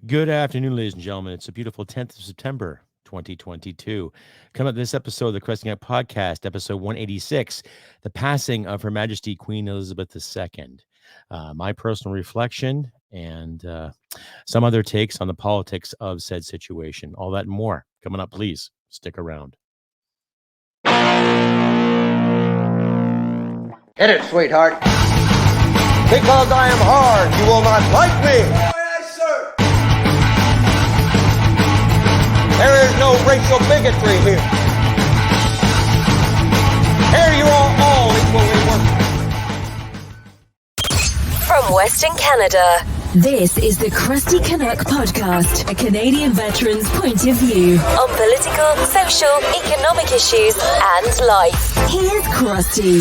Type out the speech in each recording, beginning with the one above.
Good afternoon, ladies and gentlemen. It's a beautiful 10th of September, 2022. Coming up in this episode of the Crusty Canuck podcast, episode 186, the passing of Her Majesty Queen Elizabeth II. My personal reflection and some other takes on the politics of said situation. All that and more coming up. Please stick around. Hit it, sweetheart. Because I am hard, you will not like me. There is no racial bigotry here. Here you are all equally worthless. From Western Canada, this is the Crusty Canuck podcast, a Canadian veteran's point of view on political, social, economic issues and life. Here's Crusty.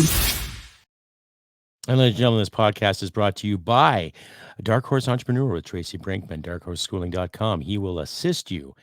And ladies and gentlemen, this podcast is brought to you by a Dark Horse Entrepreneur with Tracy Brinkman, darkhorseschooling.com. He will assist you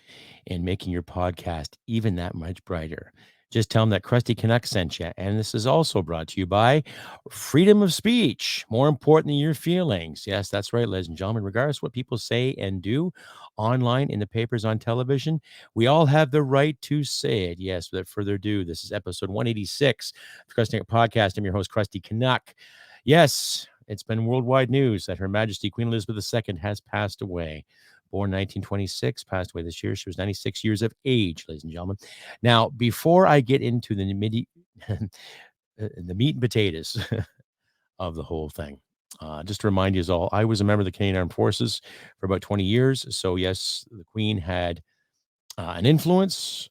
in making your podcast even that much brighter. Just tell them that Crusty Canuck sent you. And this is also brought to you by freedom of speech, more important than your feelings. Yes, that's right, ladies and gentlemen. Regardless of what people say and do online, in the papers, on television, we all have the right to say it. Yes, without further ado, this is episode 186 of the Crusty Canuck podcast. I'm your host, Crusty Canuck. Yes, it's been worldwide news that Her Majesty Queen Elizabeth II has passed away. Born 1926, passed away this year. She was 96 years of age, ladies and gentlemen. Now, before I get into the meat and potatoes of the whole thing, just to remind you all, I was a member of the Canadian Armed Forces for about 20 years. So, yes, the Queen had an influence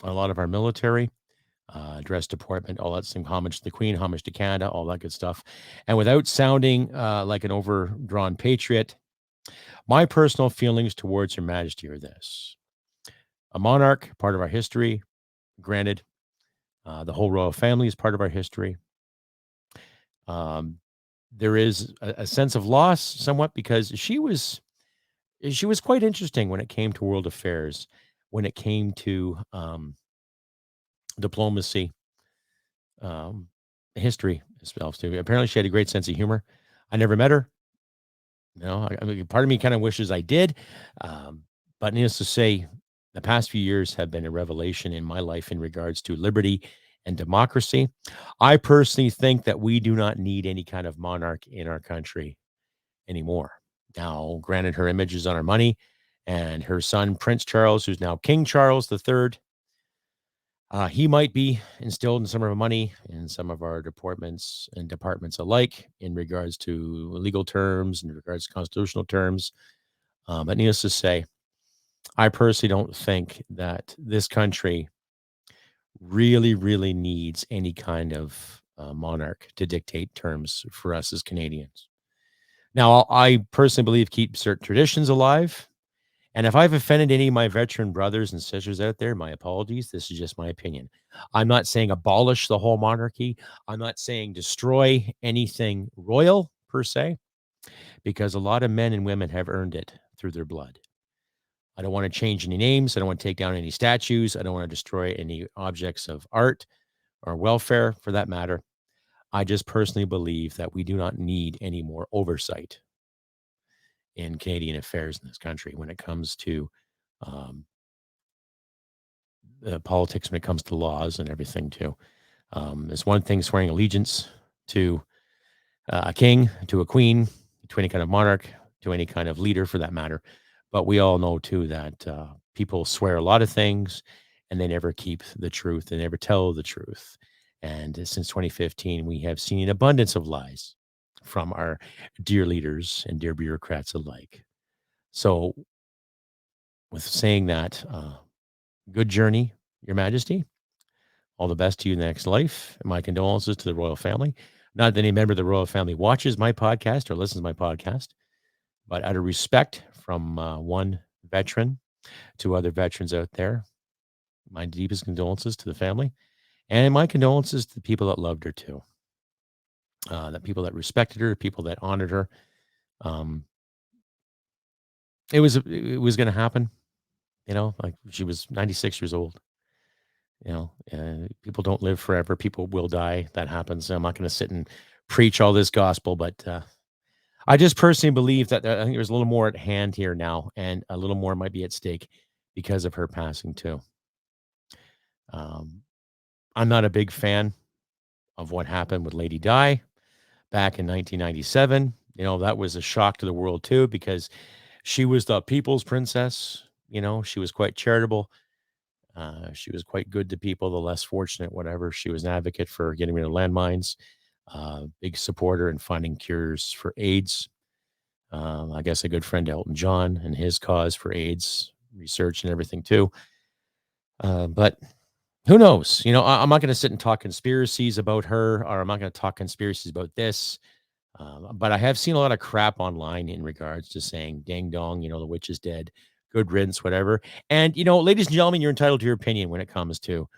on a lot of our military. Dress department, all that same homage to the Queen, homage to Canada, all that good stuff. And without sounding like an overdrawn patriot, my personal feelings towards Her Majesty are this. A monarch, part of our history, granted. The whole royal family is part of our history. There is a sense of loss somewhat because she was quite interesting when it came to world affairs, when it came to diplomacy, history itself too. Apparently she had a great sense of humor. I never met her. I mean, part of me kind of wishes I did. But needless to say, the past few years have been a revelation in my life in regards to liberty and democracy. I personally think that we do not need any kind of monarch in our country anymore. Now, granted, her image is on our money, and her son, Prince Charles, who's now King Charles III, he might be instilled in some of our money in some of our departments alike in regards to legal terms, in regards to constitutional terms. But needless to say, I personally don't think that this country really, really needs any kind of monarch to dictate terms for us as Canadians. Now, I personally believe keep certain traditions alive. And if I've offended any of my veteran brothers and sisters out there, my apologies. This is just my opinion. I'm not saying abolish the whole monarchy. I'm not saying destroy anything royal per se, because a lot of men and women have earned it through their blood. I don't want to change any names. I don't want to take down any statues. I don't want to destroy any objects of art or welfare for that matter. I just personally believe that we do not need any more oversight in Canadian affairs in this country when it comes to the politics, when it comes to laws and everything too. It's one thing swearing allegiance to a king, to a queen, to any kind of monarch, to any kind of leader for that matter. But we all know too that people swear a lot of things and they never keep the truth. They never tell the truth. And since 2015, we have seen an abundance of lies from our dear leaders and dear bureaucrats alike. So with saying that, good journey, Your Majesty. All the best to you in the next life. And my condolences to the royal family. Not that any member of the royal family watches my podcast or listens to my podcast, but out of respect from one veteran to other veterans out there, my deepest condolences to the family. And my condolences to the people that loved her too. The people that respected her, people that honored her. It was going to happen, like she was 96 years old. People don't live forever. People will die. That happens. I'm not going to sit and preach all this gospel, but I just personally believe that I think there's a little more at hand here now, and a little more might be at stake because of her passing too. Um, I'm not a big fan of what happened with Lady Di back in 1997. That was a shock to the world too, because she was the people's princess. She was quite charitable. She was quite good to people, the less fortunate, whatever. She was an advocate for getting rid of landmines, big supporter in finding cures for AIDS. I guess a good friend to Elton John and his cause for AIDS research and everything too. But who knows? I'm not going to sit and talk conspiracies about her, or I'm not going to talk conspiracies about this. But I have seen a lot of crap online in regards to saying, ding dong, the witch is dead, good riddance, whatever. And, ladies and gentlemen, you're entitled to your opinion when it comes to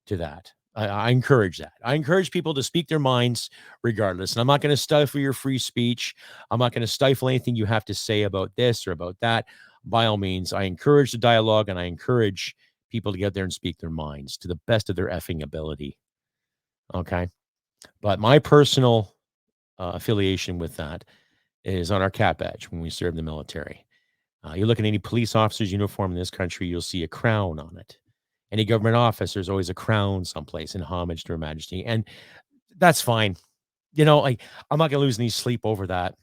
that. I encourage that. I encourage people to speak their minds regardless. And I'm not going to stifle your free speech. I'm not going to stifle anything you have to say about this or about that. By all means, I encourage the dialogue, and I encourage people to get there and speak their minds to the best of their effing ability. Okay. But my personal affiliation with that is on our cap badge when we serve the military. You look at any police officer's uniform in this country, you'll see a crown on it. Any government office, there's always a crown someplace in homage to Her Majesty. And that's fine. I'm not going to lose any sleep over that.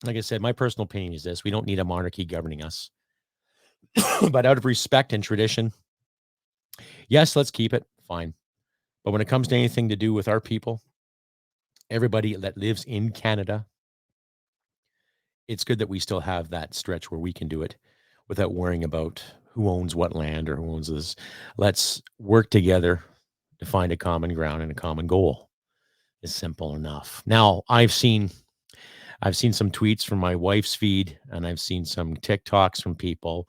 Like I said, my personal opinion is this: we don't need a monarchy governing us. But out of respect and tradition, yes, let's keep it. Fine. But when it comes to anything to do with our people, everybody that lives in Canada, it's good that we still have that stretch where we can do it without worrying about who owns what land or who owns this. Let's work together to find a common ground and a common goal. It's simple enough. Now, I've seen some tweets from my wife's feed, and I've seen some TikToks from people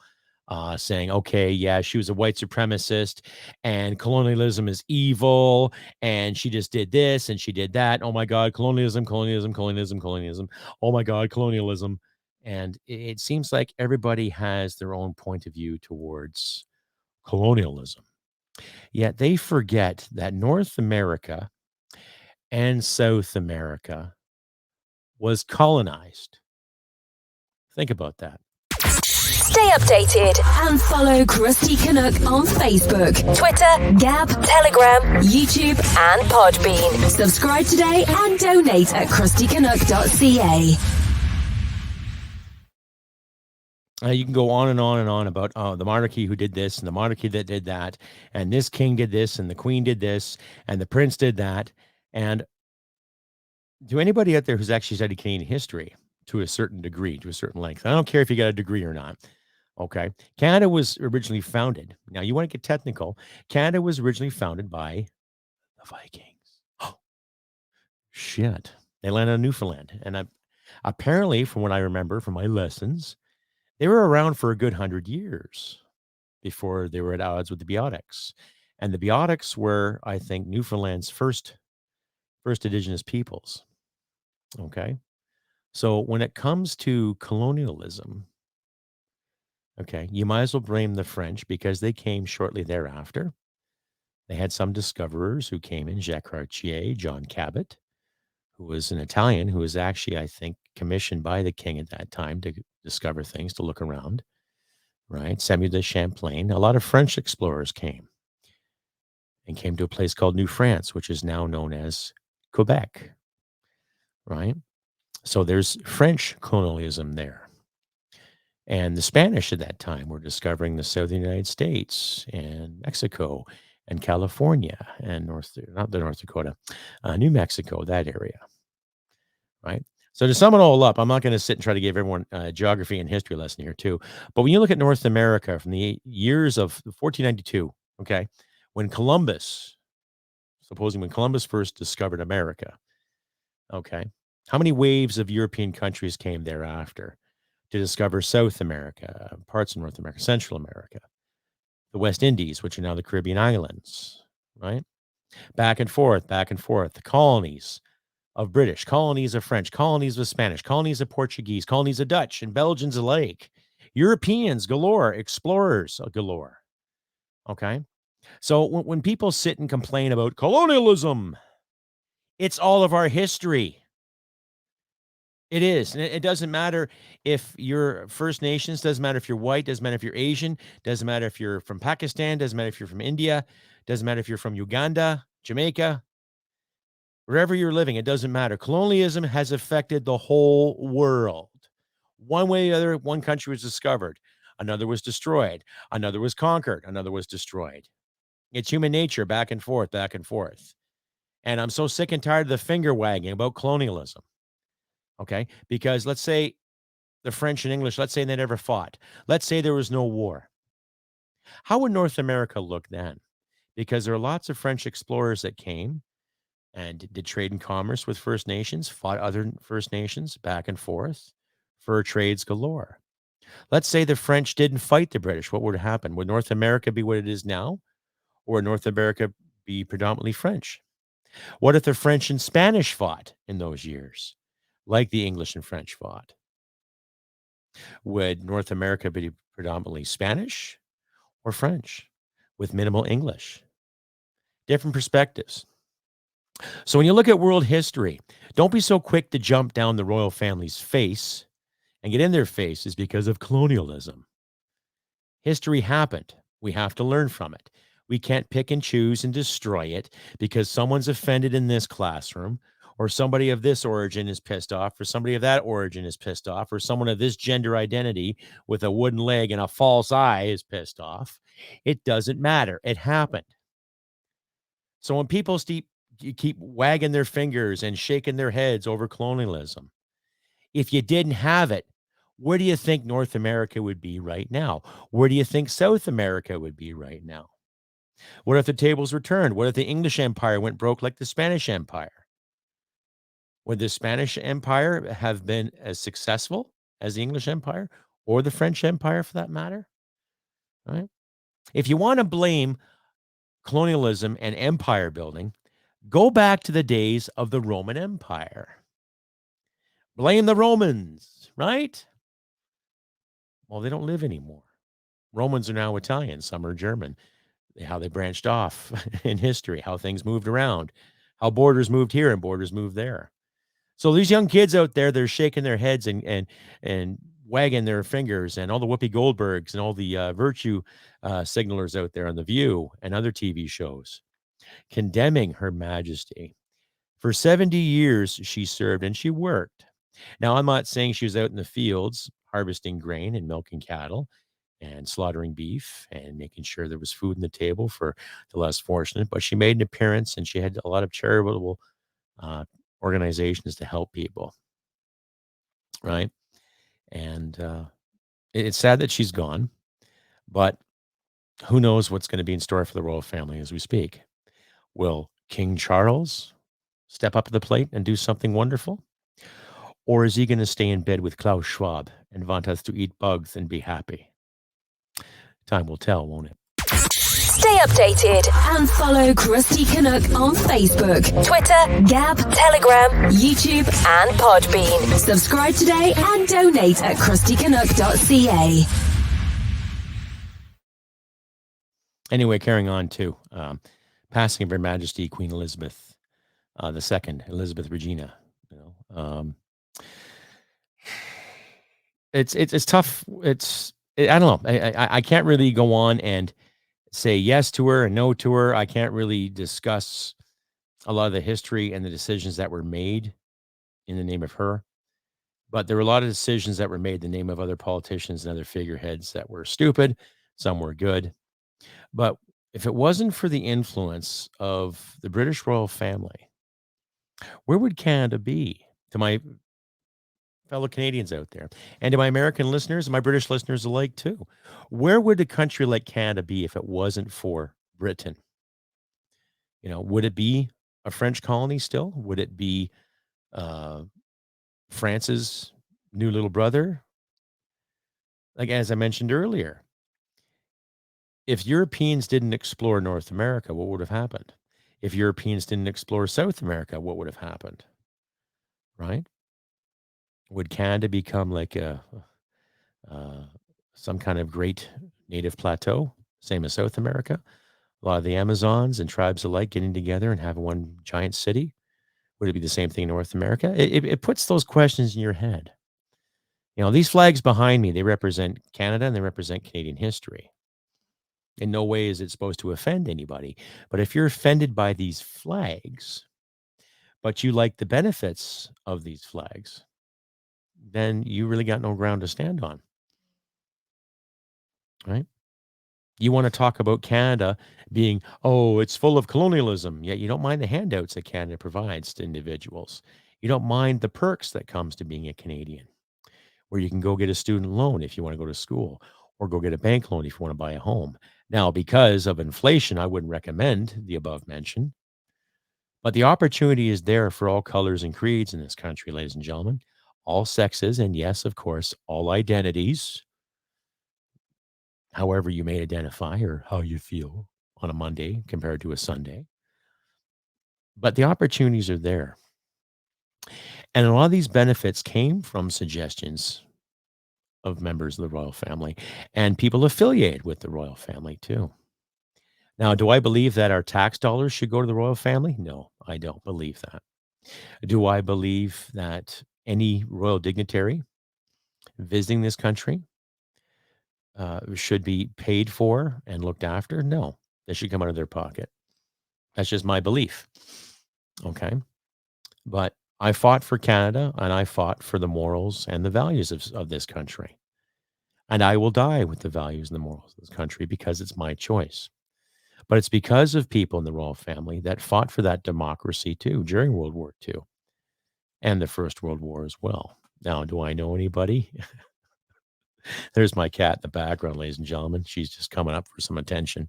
saying, okay, yeah, she was a white supremacist and colonialism is evil. And she just did this and she did that. Oh my God, colonialism, colonialism, colonialism, colonialism. Oh my God, colonialism. And it seems like everybody has their own point of view towards colonialism. Yet they forget that North America and South America was colonized. Think about that. Stay updated and follow Crusty Canuck on Facebook, Twitter, Gab, Telegram, YouTube, and Podbean. Subscribe today and donate at crustycanuck.ca. You can go on and on and on about the monarchy who did this and the monarchy that did that, and this king did this and the queen did this and the prince did that. And to anybody out there who's actually studied Canadian history to a certain degree, to a certain length, I don't care if you got a degree or not. Okay. Canada was originally founded. Now, you want to get technical. Canada was originally founded by the Vikings. Oh, shit. They landed on Newfoundland. And apparently, from what I remember from my lessons, they were around for a good 100 years before they were at odds with the Biotics. And the Biotics were, I think, Newfoundland's first indigenous peoples. Okay. So when it comes to colonialism, okay, you might as well blame the French because they came shortly thereafter. They had some discoverers who came in, Jacques Cartier, John Cabot, who was an Italian who was actually, I think, commissioned by the king at that time to discover things, to look around, right? Samuel de Champlain. A lot of French explorers came to a place called New France, which is now known as Quebec, right? So there's French colonialism there. And the Spanish at that time were discovering the southern United States and Mexico and California and North Dakota, New Mexico, that area, right? So to sum it all up, I'm not going to sit and try to give everyone a geography and history lesson here too. But when you look at North America from the years of 1492, okay, when Columbus first discovered America, okay, how many waves of European countries came thereafter to discover South America, parts of North America, Central America, the West Indies, which are now the Caribbean islands, right? Back and forth, the colonies of British, colonies of French, colonies of Spanish, colonies of Portuguese, colonies of Dutch and Belgians alike, Europeans galore, explorers galore, okay? So when people sit and complain about colonialism, it's all of our history. It is. And it doesn't matter if you're First Nations, doesn't matter if you're white, doesn't matter if you're Asian, doesn't matter if you're from Pakistan, doesn't matter if you're from India, doesn't matter if you're from Uganda, Jamaica, wherever you're living, it doesn't matter. Colonialism has affected the whole world. One way or the other, one country was discovered, another was destroyed, another was conquered, another was destroyed. It's human nature, back and forth, back and forth. And I'm so sick and tired of the finger wagging about colonialism. Okay. Because let's say the French and English, let's say they never fought. Let's say there was no war. How would North America look then? Because there are lots of French explorers that came and did trade and commerce with First Nations, fought other First Nations back and forth, fur trades galore. Let's say the French didn't fight the British. What would happen? Would North America be what it is now? Or would North America be predominantly French? What if the French and Spanish fought in those years, like the English and French fought? Would North America be predominantly Spanish or French with minimal English? Different perspectives. So when you look at world history, don't be so quick to jump down the royal family's face and get in their faces because of colonialism. History happened. We have to learn from it. We can't pick and choose and destroy it because someone's offended in this classroom, or somebody of this origin is pissed off, or somebody of that origin is pissed off, or someone of this gender identity with a wooden leg and a false eye is pissed off. It doesn't matter. It happened. So when people keep wagging their fingers and shaking their heads over colonialism, if you didn't have it, where do you think North America would be right now? Where do you think South America would be right now? What if the tables were turned? What if the English Empire went broke like the Spanish Empire? Would the Spanish Empire have been as successful as the English Empire or the French Empire for that matter? Right? If you want to blame colonialism and empire building, go back to the days of the Roman Empire. Blame the Romans, right? Well, they don't live anymore. Romans are now Italian, some are German. How they branched off in history, how things moved around, how borders moved here and borders moved there. So these young kids out there, they're shaking their heads and wagging their fingers, and all the Whoopi Goldbergs and all the virtue signalers out there on The View and other TV shows, condemning Her Majesty. For 70 years, she served and she worked. Now, I'm not saying she was out in the fields harvesting grain and milking cattle and slaughtering beef and making sure there was food on the table for the less fortunate, but she made an appearance and she had a lot of charitable organizations to help people, right? And it's sad that she's gone, but who knows what's going to be in store for the royal family as we speak. Will King Charles step up to the plate and do something wonderful? Or is he going to stay in bed with Klaus Schwab and want us to eat bugs and be happy? Time will tell, won't it? Stay updated and follow Crusty Canuck on Facebook, Twitter, Gab, Telegram, YouTube, and Podbean. Subscribe today and donate at crustycanuck.ca. Anyway, carrying on to passing of Her Majesty Queen Elizabeth II, Elizabeth Regina. It's tough. I don't know. I can't really go on and say yes to her and no to her. I can't really discuss a lot of the history and the decisions that were made in the name of her. But there were a lot of decisions that were made in the name of other politicians and other figureheads that were stupid. Some were good. But if it wasn't for the influence of the British royal family, where would Canada be? To my fellow Canadians out there, and to my American listeners and my British listeners alike too, where would a country like Canada be if it wasn't for Britain? Would it be a French colony still? Would it be France's new little brother? Like, as I mentioned earlier, if Europeans didn't explore North America, what would have happened? If Europeans didn't explore South America, what would have happened? Right? Would Canada become like some kind of great native plateau, same as South America? A lot of the Amazons and tribes alike getting together and having one giant city? Would it be the same thing in North America? It puts those questions in your head. These flags behind me, they represent Canada and they represent Canadian history. In no way is it supposed to offend anybody. But if you're offended by these flags, but you like the benefits of these flags, then you really got no ground to stand on, right? You want to talk about Canada being, oh, it's full of colonialism, yet you don't mind the handouts that Canada provides to individuals. You don't mind the perks that comes to being a Canadian, where you can go get a student loan if you want to go to school, or go get a bank loan if you want to buy a home. Now, because of inflation, I wouldn't recommend the above mentioned, but the opportunity is there for all colors and creeds in this country, ladies and gentlemen, all sexes, and yes, of course, all identities, however you may identify or how you feel on a Monday compared to a Sunday. But the opportunities are there. And a lot of these benefits came from suggestions of members of the royal family and people affiliated with the royal family too. Now, do I believe that our tax dollars should go to the royal family? No, I don't believe that. Do I believe that any royal dignitary visiting this country should be paid for and looked after? No, they should come out of their pocket. That's just my belief. Okay. But I fought for Canada and I fought for the morals and the values of this country. And I will die with the values and the morals of this country because it's my choice. But it's because of people in the royal family that fought for that democracy too during World War II and the First World War as well. Now, do I know anybody? There's my cat in the background, ladies and gentlemen. She's just coming up for some attention.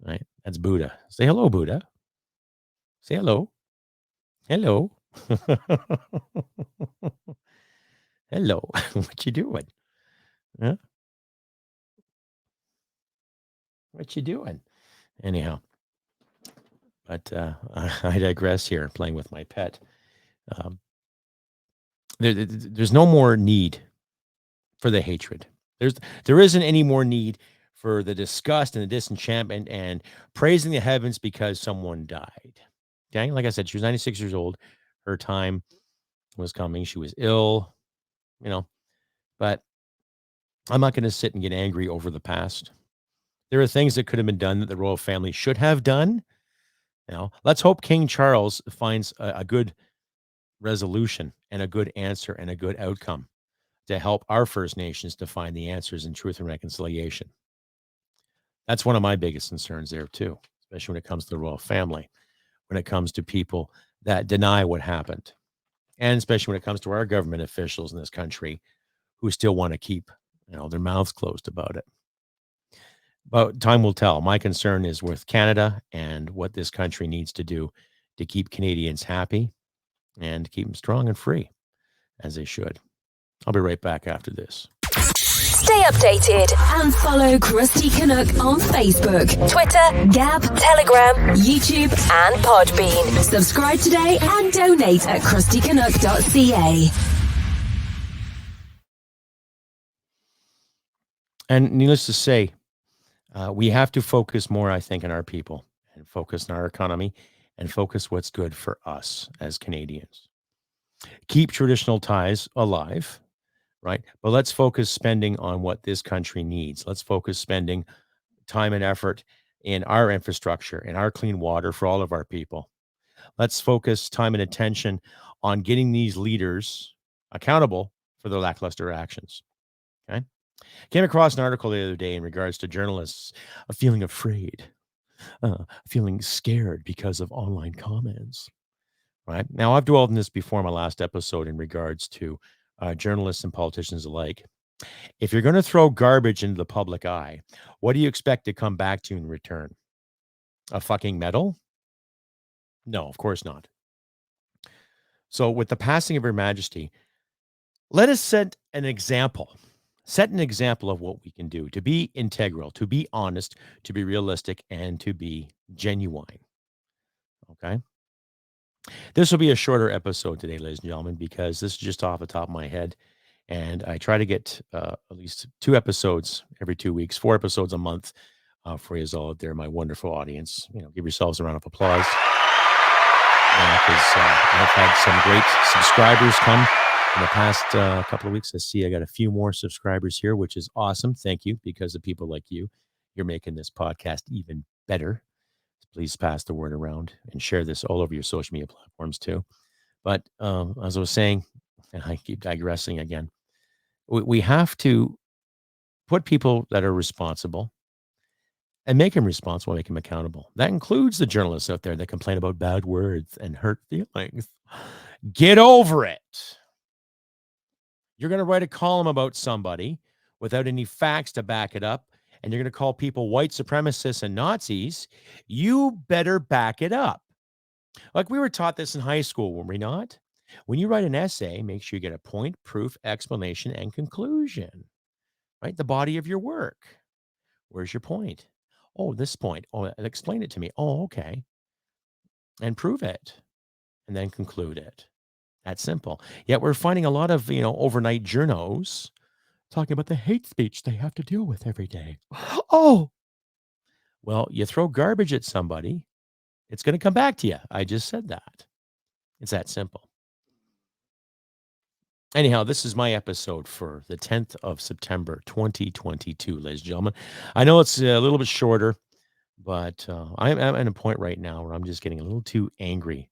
Right? That's Buddha. Say hello, Buddha. Say hello. Hello. Hello. What you doing? Huh? What you doing? Anyhow, but I digress here, playing with my pet. Um, there's no more need for the hatred. There isn't any more need for the disgust and the disenchantment and praising the heavens because someone died. Okay, like I said, she was 96 years old. Her time was coming. She was ill, but I'm not going to sit and get angry over the past. There are things that could have been done that the royal family should have done. Let's hope King Charles finds a good resolution and a good answer and a good outcome to help our First Nations to find the answers in truth and reconciliation. That's one of my biggest concerns there too, especially when it comes to the royal family, when it comes to people that deny what happened, and especially when it comes to our government officials in this country who still want to keep, their mouths closed about it. But time will tell. My concern is with Canada and what this country needs to do to keep Canadians happy and keep them strong and free, as they should. I'll be right back after this. Stay updated and follow Crusty Canuck on Facebook, Twitter, Gab, Telegram, YouTube, and Podbean. Subscribe today and donate at crustycanuck.ca. And needless to say, we have to focus more, I think, on our people and focus on our economy and focus what's good for us as Canadians. Keep traditional ties alive, right? But let's focus spending on what this country needs. Let's focus spending time and effort in our infrastructure, in our clean water for all of our people. Let's focus time and attention on getting these leaders accountable for their lackluster actions. Okay. Came across an article the other day in regards to journalists feeling afraid, feeling scared because of online comments. Right now, I've dwelled on this before in my last episode in regards to journalists and politicians alike. If you're going to throw garbage into the public eye, what do you expect to come back to you in return? A fucking medal? No, of course not. So with the passing of Her Majesty, let us set an example of what we can do to be integral, to be honest, to be realistic, and to be genuine. Okay. This will be a shorter episode today, ladies and gentlemen, because this is just off the top of my head. And I try to get at least 2 episodes every 2 weeks, 4 episodes a month for you all out there, my wonderful audience. Give yourselves a round of applause. because I've had some great subscribers come in the past couple of weeks. I see I got a few more subscribers here, which is awesome. Thank you, because of people like you, you're making this podcast even better. Please pass the word around and share this all over your social media platforms too. But as I was saying, and I keep digressing again, we have to put people that are responsible and make them responsible, make them accountable. That includes the journalists out there that complain about bad words and hurt feelings. Get over it. You're going to write a column about somebody without any facts to back it up, and you're going to call people white supremacists and Nazis. You better back it up. Like we were taught this in high school, were we not? When you write an essay, make sure you get a point, proof, explanation, and conclusion, right? The body of your work. Where's your point? Oh, this point. Oh, explain it to me. Oh, okay. And prove it. And then conclude it. That's simple. Yet we're finding a lot of, overnight journos talking about the hate speech they have to deal with every day. Oh, well, you throw garbage at somebody, it's going to come back to you. I just said that. It's that simple. Anyhow, this is my episode for the 10th of September, 2022, ladies and gentlemen. I know it's a little bit shorter, but I'm at a point right now where I'm just getting a little too angry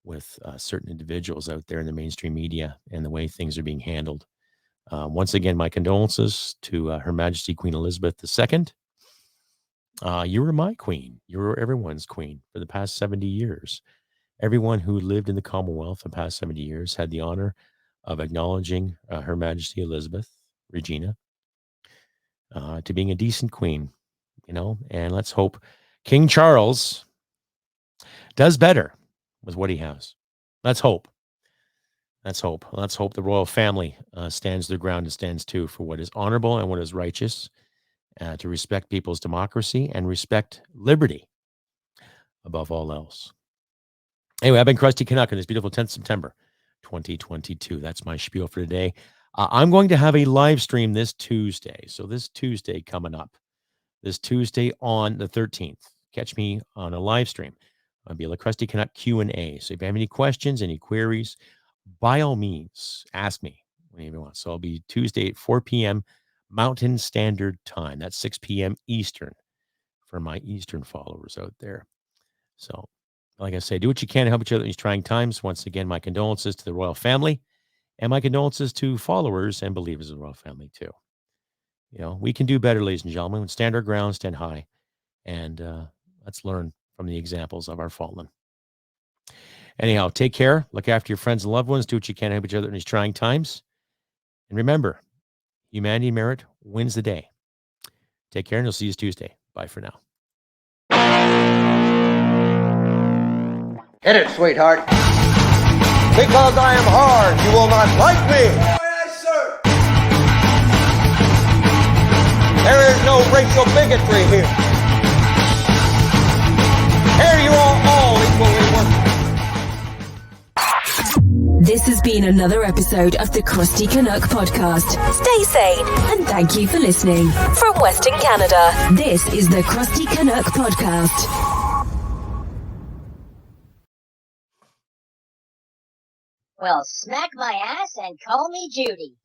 with certain individuals out there in the mainstream media and the way things are being handled. Once again, my condolences to Her Majesty Queen Elizabeth II. You were my queen. You were everyone's queen for the past 70 years. Everyone who lived in the Commonwealth the past 70 years had the honor of acknowledging Her Majesty Elizabeth, Regina, to being a decent queen, and let's hope King Charles does better with what he has. Let's hope. Let's hope. Let's hope the royal family stands their ground and stands too for what is honorable and what is righteous, to respect people's democracy and respect liberty above all else. Anyway, I've been Crusty Canuck on this beautiful 10th September, 2022. That's my spiel for today. I'm going to have a live stream this Tuesday. So this Tuesday coming up, this Tuesday on the 13th, catch me on a live stream. I'll be a Crusty Canuck Q&A. So if you have any questions, any queries, by all means, ask me whenever you want. So I'll be Tuesday at 4 p.m. Mountain Standard Time. That's 6 p.m. Eastern for my Eastern followers out there. So, like I say, do what you can to help each other in these trying times. Once again, my condolences to the royal family and my condolences to followers and believers of the royal family too. We can do better, ladies and gentlemen. Stand our ground, stand high, and let's learn from the examples of our fallen. Anyhow, take care. Look after your friends and loved ones. Do what you can to help each other in these trying times. And remember, humanity merit wins the day. Take care, and we'll see you Tuesday. Bye for now. Hit it, sweetheart. Because I am hard, you will not like me. Yes, sir. There is no racial bigotry here. Here you are all equally worthless. This has been another episode of the Crusty Canuck podcast. Stay sane and thank you for listening. From Western Canada, this is the Crusty Canuck podcast. Well, smack my ass and call me Judy.